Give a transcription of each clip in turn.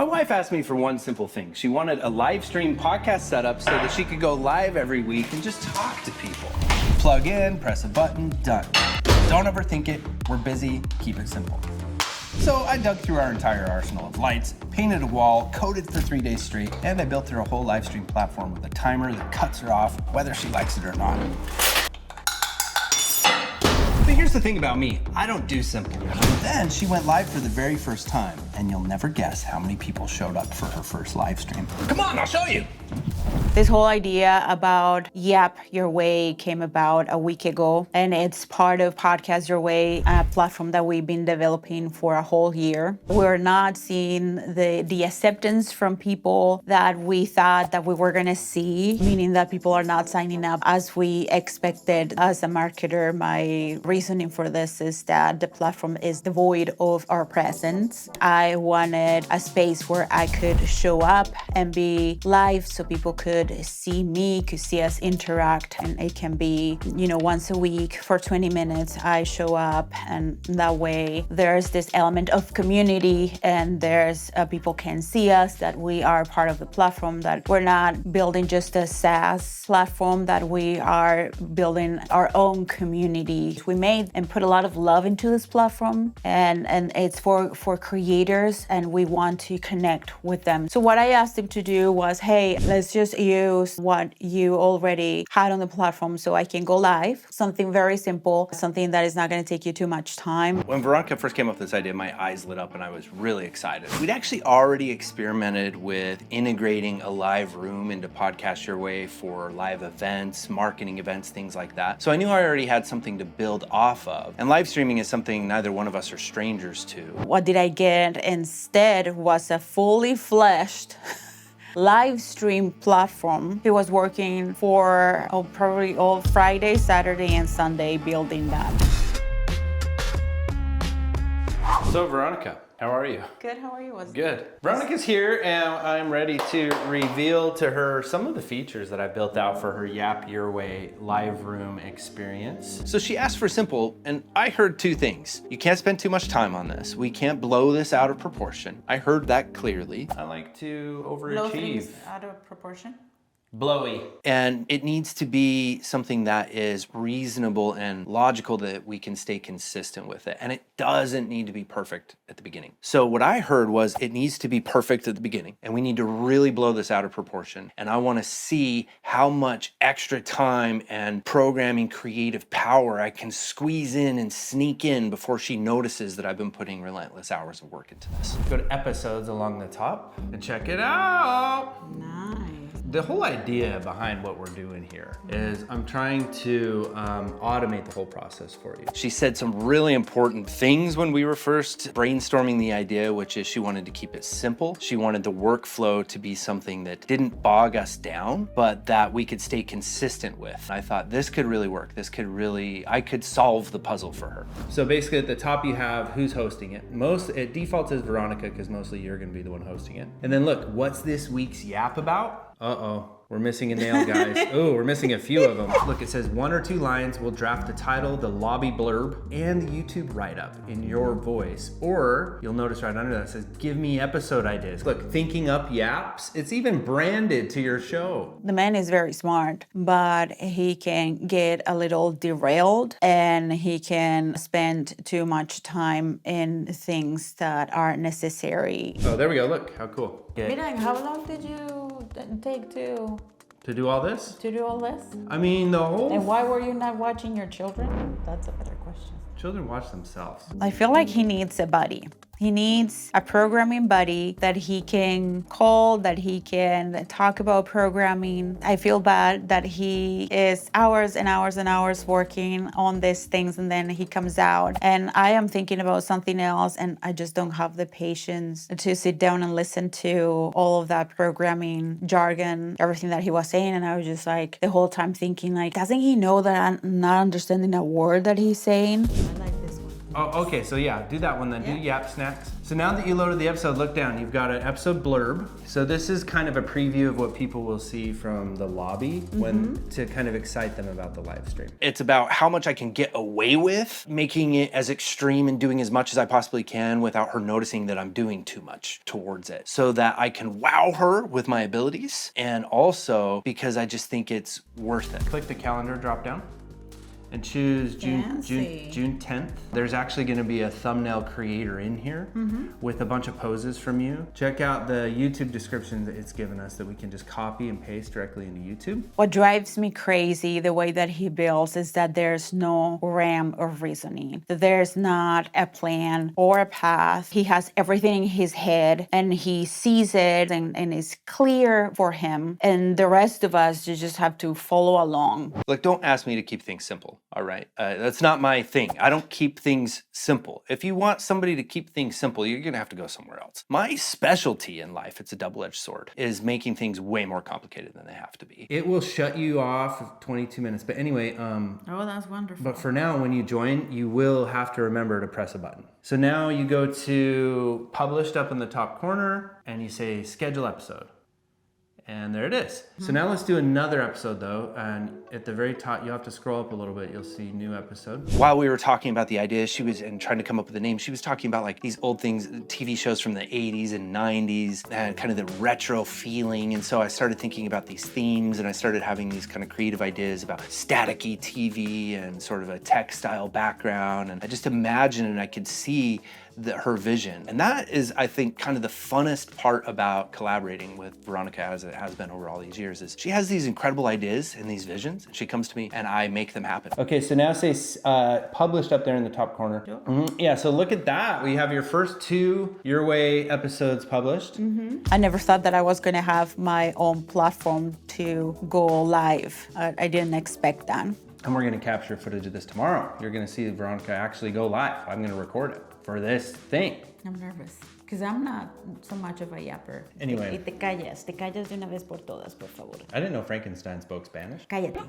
My wife asked me for one simple thing. She wanted a live stream podcast setup so that she could go live every week and just talk to people. Plug in, press a button, done. Don't overthink it. We're busy. Keep it simple. So I dug through our entire arsenal of lights, painted a wall, coded for 3 days straight, and I built her a whole live stream platform with a timer that cuts her off whether she likes it or not. But here's the thing about me, I don't do simple. Then she went live for the very first time, and you'll never guess how many people showed up for her first live stream. Come on, I'll show you. This whole idea about YAP Your Way came about a week ago, and it's part of Podcast Your Way, a platform that we've been developing for a whole year. We're not seeing the acceptance from people that we thought that we were gonna see, meaning that people are not signing up as we expected. As a marketer, my reasoning for this is that the platform is devoid of our presence. I wanted a space where I could show up and be live so people could see me, could see us interact, and it can be, once a week for 20 minutes I show up, and that way there's this element of community, and there's people can see us, that we are part of the platform, that we're not building just a SaaS platform, that we are building our own community. We made and put a lot of love into this platform, and it's for creators, and we want to connect with them. So what I asked him to do was, hey, let's just use what you already had on the platform so I can go live. Something very simple, something that is not going to take you too much time. When Veronica first came up with this idea, my eyes lit up and I was really excited. We'd actually already experimented with integrating a live room into Podcast Your Way for live events, marketing events, things like that. So I knew I already had something to build off of. And live streaming is something neither one of us are strangers to. What did I get instead was a fully fleshed live stream platform. He was working for probably all Friday, Saturday, and Sunday building that. So Veronica, how are you? Good, how are you? Good. Veronica's here and I'm ready to reveal to her some of the features that I built out for her YAP Your Way live room experience. So she asked for simple, and I heard two things. You can't spend too much time on this. We can't blow this out of proportion. I heard that clearly. I like to overachieve. Blow things out of proportion? Blowy. And it needs to be something that is reasonable and logical, that we can stay consistent with it. And it doesn't need to be perfect at the beginning. So what I heard was it needs to be perfect at the beginning, and we need to really blow this out of proportion. And I want to see how much extra time and programming creative power I can squeeze in and sneak in before she notices that I've been putting relentless hours of work into this. Go to episodes along the top and check it out. Nice. The whole idea behind what we're doing here is I'm trying to automate the whole process for you. She said some really important things when we were first brainstorming the idea, which is she wanted to keep it simple. She wanted the workflow to be something that didn't bog us down, but that we could stay consistent with. I thought this could really work. I could solve the puzzle for her. So basically at the top you have who's hosting it. It defaults as Veronica because mostly you're gonna be the one hosting it. And then look, what's this week's Yap about? Uh-oh, we're missing a nail, guys. Oh, we're missing a few of them. Look, it says 1 or 2 lines. We'll draft the title, the lobby blurb, and the YouTube write-up in your voice. Or you'll notice right under that it says, give me episode ideas. Look, thinking up yaps. It's even branded to your show. The man is very smart, but he can get a little derailed, and he can spend too much time in things that aren't necessary. Oh, there we go. Look, how cool. Okay. Mirang, how long did you take to do all this? I mean, the whole... And why were you not watching your children? That's a better question. Children watch themselves. I feel like he needs a buddy. He needs a programming buddy that he can call, that he can talk about programming. I feel bad that he is hours and hours and hours working on these things, and then he comes out and I am thinking about something else, and I just don't have the patience to sit down and listen to all of that programming jargon, everything that he was saying. And I was just like the whole time thinking, like, doesn't he know that I'm not understanding a word that he's saying? I like this one. Oh, okay, so yeah, do that one then. Do Yap Snacks. So now that you loaded the episode, look down. You've got an episode blurb. So this is kind of a preview of what people will see from the lobby to kind of excite them about the live stream. It's about how much I can get away with, making it as extreme and doing as much as I possibly can without her noticing that I'm doing too much towards it, so that I can wow her with my abilities, and also because I just think it's worth it. Click the calendar drop down and choose June 10th. There's actually gonna be a thumbnail creator in here with a bunch of poses from you. Check out the YouTube description that it's given us that we can just copy and paste directly into YouTube. What drives me crazy, the way that he builds, is that there's no rhyme or reasoning. That there's not a plan or a path. He has everything in his head and he sees it and it's clear for him. And the rest of us, you just have to follow along. Look, don't ask me to keep things simple. All right, that's not my thing. I don't keep things simple. If you want somebody to keep things simple, you're gonna have to go somewhere else. My specialty in life, it's a double-edged sword, is making things way more complicated than they have to be. It will shut you off of 22 minutes, but anyway, Oh, that's wonderful. but for now, when you join, you will have to remember to press a button. So now you go to published up in the top corner and you say schedule episode. And there it is. So now let's do another episode though. And at the very top, you'll have to scroll up a little bit. You'll see new episode. While we were talking about the idea, and trying to come up with a name, she was talking about like these old things, TV shows from the 80s and 90s, and kind of the retro feeling. And so I started thinking about these themes, and I started having these kind of creative ideas about staticky TV and sort of a textile background. And I just imagined and I could see her vision. And that is, I think, kind of the funnest part about collaborating with Veronica, as it has been over all these years, is she has these incredible ideas and these visions, and she comes to me and I make them happen. Okay, so now say published up there in the top corner. Yeah, so look at that. We have your first 2 Your Way episodes published. I never thought that I was gonna have my own platform to go live. I didn't expect that. And we're gonna capture footage of this tomorrow. You're gonna see Veronica actually go live. I'm gonna record it for this thing. I'm nervous, because I'm not so much of a yapper. Anyway. Te callas de una vez por todas, por favor. I didn't know Frankenstein spoke Spanish. Cállate.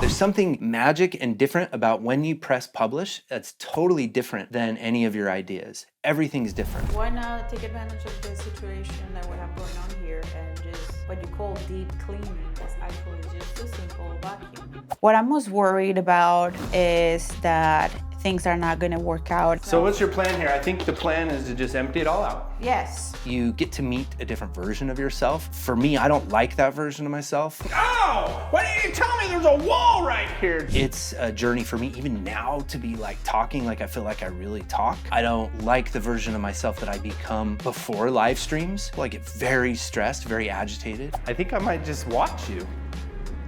There's something magic and different about when you press publish that's totally different than any of your ideas. Everything's different. Why not take advantage of the situation that we have going on here and just what you call deep cleaning is actually just a simple vacuum. What I'm most worried about is that things are not going to work out. So what's your plan here? I think the plan is to just empty it all out. Yes. You get to meet a different version of yourself. For me, I don't like that version of myself. Oh, why didn't you tell me there's a wall right here? It's a journey for me, even now, to be like talking like I feel like I really talk. I don't like the version of myself that I become before live streams. I get very stressed, very agitated. I think I might just watch you.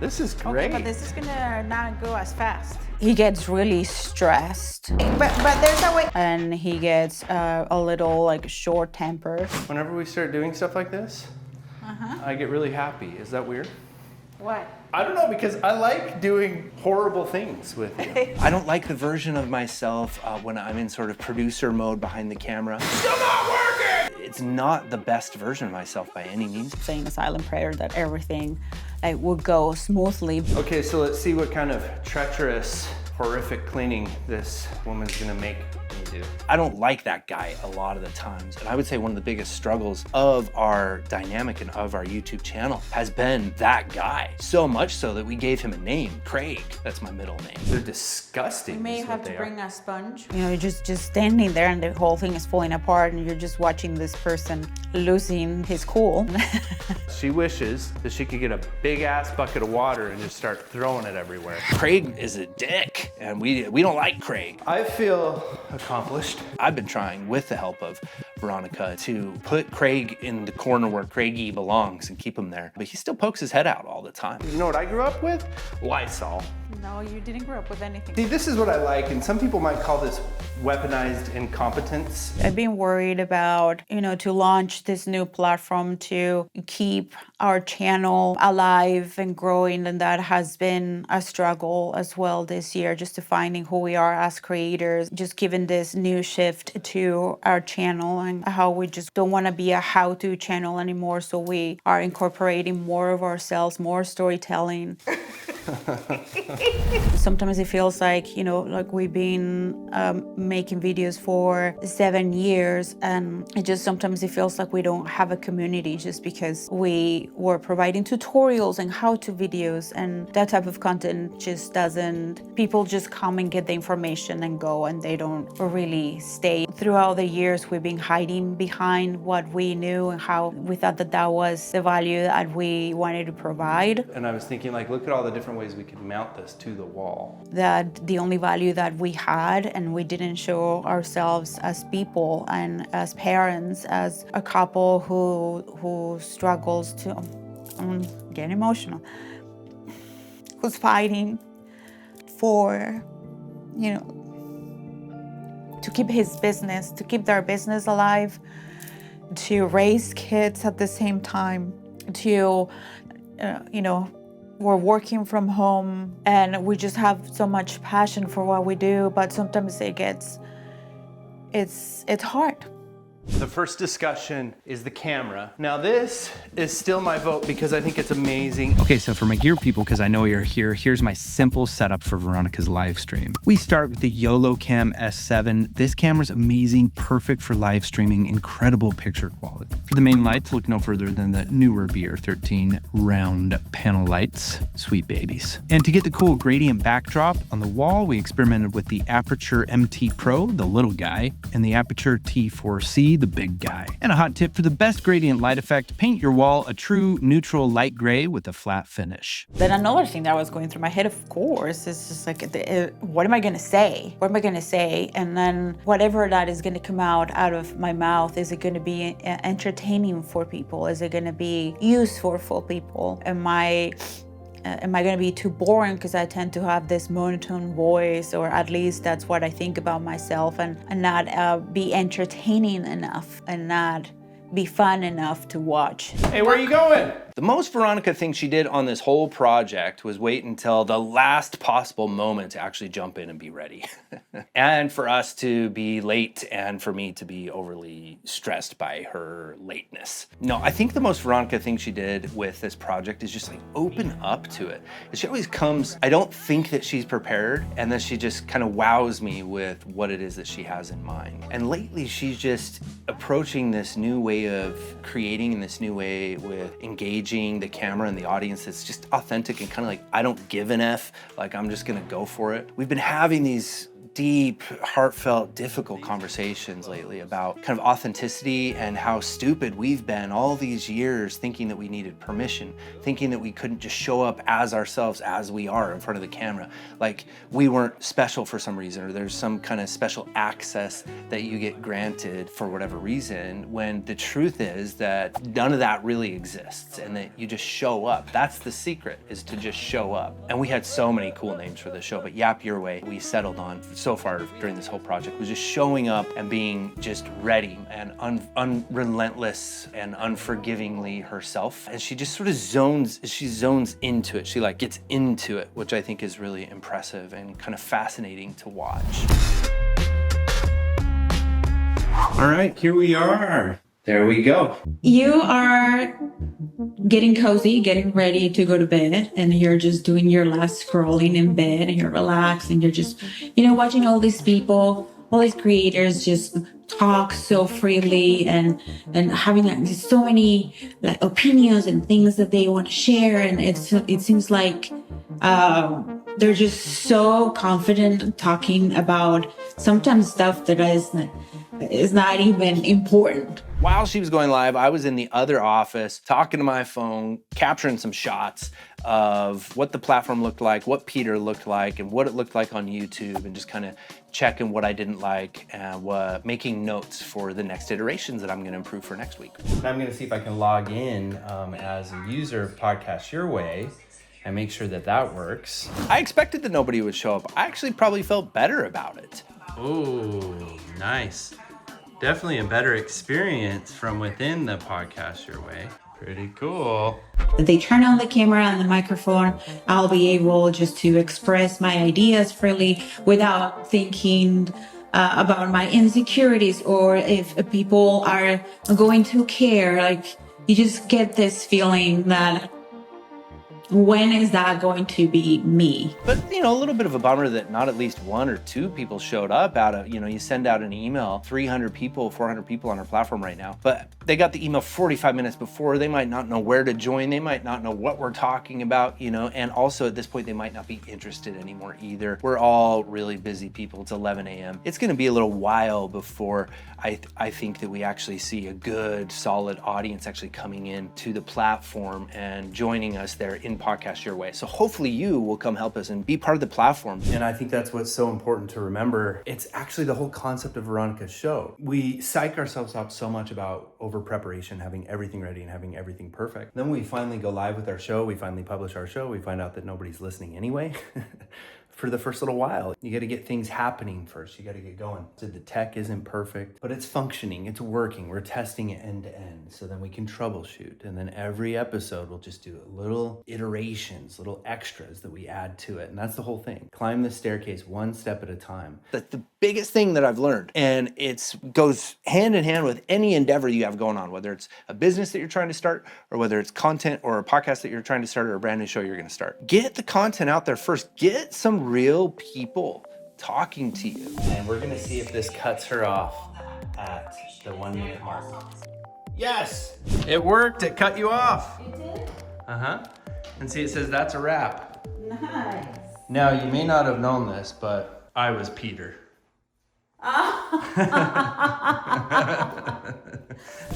This is great. Okay, but this is gonna not go as fast. He gets really stressed, but there's a way. And he gets a little like short temper. Whenever we start doing stuff like this, I get really happy. Is that weird? What? I don't know, because I like doing horrible things with you. I don't like the version of myself when I'm in sort of producer mode behind the camera. Still not working! It's not the best version of myself by any means. Saying a silent prayer that everything would go smoothly. Okay, so let's see what kind of treacherous, horrific cleaning this woman's gonna make me do. I don't like that guy a lot of the times. And I would say one of the biggest struggles of our dynamic and of our YouTube channel has been that guy. So much so that we gave him a name, Craig. That's my middle name. They're disgusting. You may have to bring a sponge. You know, you're just standing there and the whole thing is falling apart and you're just watching this person losing his cool. She wishes that she could get a big ass bucket of water and just start throwing it everywhere. Craig is a dick, and we don't like Craig. I feel accomplished. I've been trying, with the help of Veronica, to put Craig in the corner where Craigie belongs and keep him there. But he still pokes his head out all the time. You know what I grew up with? Lysol. No, you didn't grow up with anything. See, this is what I like, and some people might call this weaponized incompetence. I've been worried about, to launch this new platform to keep our channel alive and growing, and that has been a struggle as well this year, just to finding who we are as creators, just given this new shift to our channel and how we just don't want to be a how-to channel anymore, so we are incorporating more of ourselves, more storytelling. Sometimes it feels like, like we've been making videos for 7 years, and sometimes it feels like we don't have a community, just because we were providing tutorials and how-to videos, and that type of content just doesn't, people just come and get the information and go, and they don't really stay. Throughout the years, we've been hiding behind what we knew and how we thought that that was the value that we wanted to provide. And I was thinking, like, look at all the different ways we could mount this to the wall. That the only value that we had, and we didn't show ourselves as people and as parents, as a couple who struggles to, get emotional, who's fighting for, to keep his business, to keep their business alive, to raise kids at the same time, to, we're working from home and we just have so much passion for what we do, but sometimes it's hard. The first discussion is the camera. Now this is still my vote because I think it's amazing. Okay, so for my gear people, because I know you're here, here's my simple setup for Veronica's live stream. We start with the YOLOcam S7. This camera's amazing, perfect for live streaming, incredible picture quality. For the main lights, look no further than the newer BR13 round panel lights, sweet babies. And to get the cool gradient backdrop on the wall, we experimented with the Aperture MT Pro, the little guy, and the Aperture T4C, the big guy. And a hot tip for the best gradient light effect, paint your wall a true neutral light gray with a flat finish. Then another thing that was going through my head, of course, is just like, what am I gonna say? What am I gonna say? And then whatever that is gonna come out of my mouth, is it gonna be entertaining for people? Is it gonna be useful for people? Am I gonna be too boring because I tend to have this monotone voice, or at least that's what I think about myself, and not be entertaining enough and not be fun enough to watch. Hey, where are you going? The most Veronica thing she did on this whole project was wait until the last possible moment to actually jump in and be ready. And for us to be late, and for me to be overly stressed by her lateness. No, I think the most Veronica thing she did with this project is just like open up to it. She always comes, I don't think that she's prepared, and then she just kind of wows me with what it is that she has in mind. And lately she's just approaching this new way of creating, and this new way with engaging the camera and the audience that's just authentic and kind of like, I don't give an F, like I'm just gonna go for it. We've been having these deep, heartfelt, difficult conversations lately about kind of authenticity and how stupid we've been all these years thinking that we needed permission, thinking that we couldn't just show up as ourselves as we are in front of the camera. Like we weren't special for some reason, or there's some kind of special access that you get granted for whatever reason, when the truth is that none of that really exists, and that you just show up. That's the secret, is to just show up. And we had so many cool names for the show, but YAP Your Way, we settled on so far during this whole project, was just showing up and being just ready and unrelentless and unforgivingly herself. And she just sort of zones into it. She like gets into it, which I think is really impressive and kind of fascinating to watch. All right, here we are. There we go. You are getting cozy, getting ready to go to bed, and you're just doing your last scrolling in bed, and you're relaxed, and you're just, watching all these people, all these creators just talk so freely and having like so many like opinions and things that they want to share, and it seems like they're just so confident talking about sometimes stuff that is not even important. While she was going live, I was in the other office talking to my phone, capturing some shots of what the platform looked like, what Peter looked like, and what it looked like on YouTube, and just kind of checking what I didn't like and making notes for the next iterations that I'm going to improve for next week. I'm going to see if I can log in as a user of Podcast Your Way and make sure that that works. I expected that nobody would show up. I actually probably felt better about it. Oh, nice. Definitely a better experience from within the Podcast Your Way. Pretty cool. They turn on the camera and the microphone, I'll be able just to express my ideas freely without thinking about my insecurities or if people are going to care. Like, you just get this feeling that when is that going to be me? But, a little bit of a bummer that not at least 1 or 2 people showed up out of, you send out an email, 300 people, 400 people on our platform right now, but they got the email 45 minutes before. They might not know where to join. They might not know what we're talking about, and also at this point, they might not be interested anymore either. We're all really busy people. It's 11 a.m. It's gonna be a little while before I think that we actually see a good, solid audience actually coming in to the platform and joining us there in Podcast Your Way. So hopefully you will come help us and be part of the platform. And I think that's what's so important to remember. It's actually the whole concept of Veronica's show. We psych ourselves up so much about over preparation, having everything ready and having everything perfect. Then we finally go live with our show. We finally publish our show. We find out that nobody's listening anyway. For the first little while, you got to get things happening first. You got to get going. So the tech isn't perfect, but it's functioning, it's working. We're testing it end to end. So then we can troubleshoot. And then every episode, we'll just do little iterations, little extras that we add to it. And that's the whole thing. Climb the staircase one step at a time. That's the biggest thing that I've learned. And it goes hand in hand with any endeavor you have going on, whether it's a business that you're trying to start, or whether it's content or a podcast that you're trying to start, or a brand new show you're going to start. Get the content out there first. Get some real people talking to you. And we're gonna see if this cuts her off at the 1 minute mark. Yes, it worked. It cut you off. It did? Uh-huh. And see, it says that's a wrap. Nice. Now, you may not have known this, but I was Peter.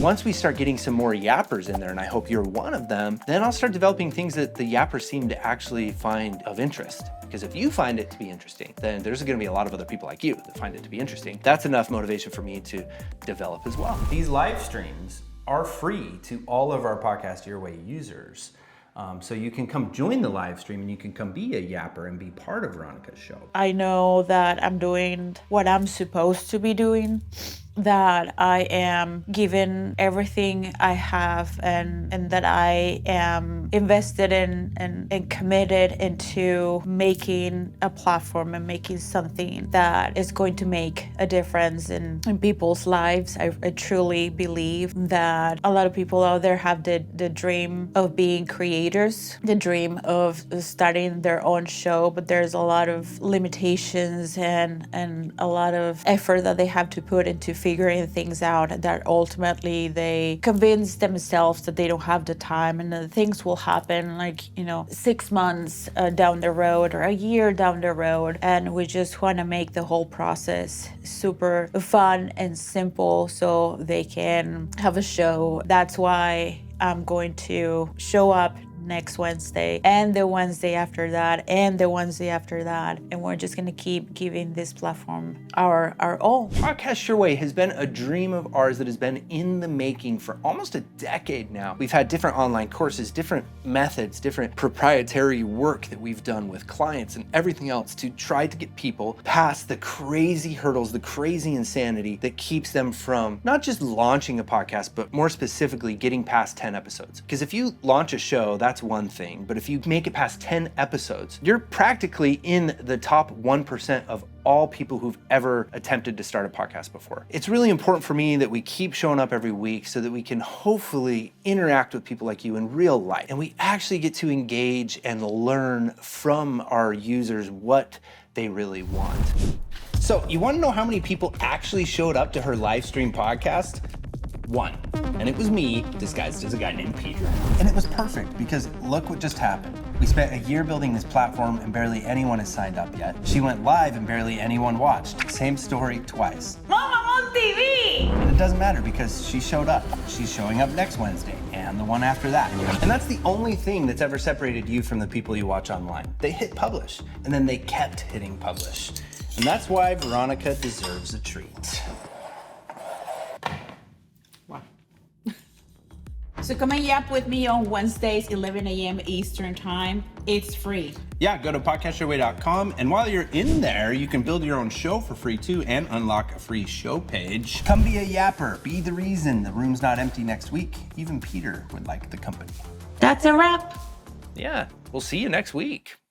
Once we start getting some more yappers in there, and I hope you're one of them, then I'll start developing things that the yappers seem to actually find of interest. Because if you find it to be interesting, then there's gonna be a lot of other people like you that find it to be interesting. That's enough motivation for me to develop as well. These live streams are free to all of our Podcast Your Way users. So you can come join the live stream and you can come be a yapper and be part of Veronica's show. I know that I'm doing what I'm supposed to be doing, that I am giving everything I have and that I am invested in and committed into making a platform and making something that is going to make a difference in people's lives. I truly believe that a lot of people out there have the dream of being creators, the dream of starting their own show, but there's a lot of limitations and a lot of effort that they have to put into figuring things out, that ultimately they convince themselves that they don't have the time and that things will happen 6 months down the road or a year down the road. And we just want to make the whole process super fun and simple so they can have a show. That's why I'm going to show up next Wednesday and the Wednesday after that and the Wednesday after that, and we're just gonna keep giving this platform our all. Podcast Your Way has been a dream of ours that has been in the making for almost a decade now. We've had different online courses, different methods, different proprietary work that we've done with clients and everything else to try to get people past the crazy hurdles, the crazy insanity that keeps them from not just launching a podcast, but more specifically getting past 10 episodes. Because if you launch a show, that's one thing, but if you make it past 10 episodes, you're practically in the top 1% of all people who've ever attempted to start a podcast before. It's really important for me that we keep showing up every week so that we can hopefully interact with people like you in real life. And we actually get to engage and learn from our users what they really want. So you wanna know how many people actually showed up to her live stream podcast? 1. And it was me, disguised as a guy named Peter. And it was perfect because look what just happened. We spent a year building this platform and barely anyone has signed up yet. She went live and barely anyone watched. Same story twice. Mom, I'm on TV! And it doesn't matter because she showed up. She's showing up next Wednesday and the one after that. And that's the only thing that's ever separated you from the people you watch online. They hit publish and then they kept hitting publish. And that's why Veronica deserves a treat. So So come and yap with me on Wednesdays, 11 a.m. Eastern time. It's free. Yeah, go to podcastyourway.com, and while you're in there, you can build your own show for free too and unlock a free show page. Come be a yapper. Be the reason the room's not empty next week. Even Peter would like the company. That's a wrap. Yeah, we'll see you next week.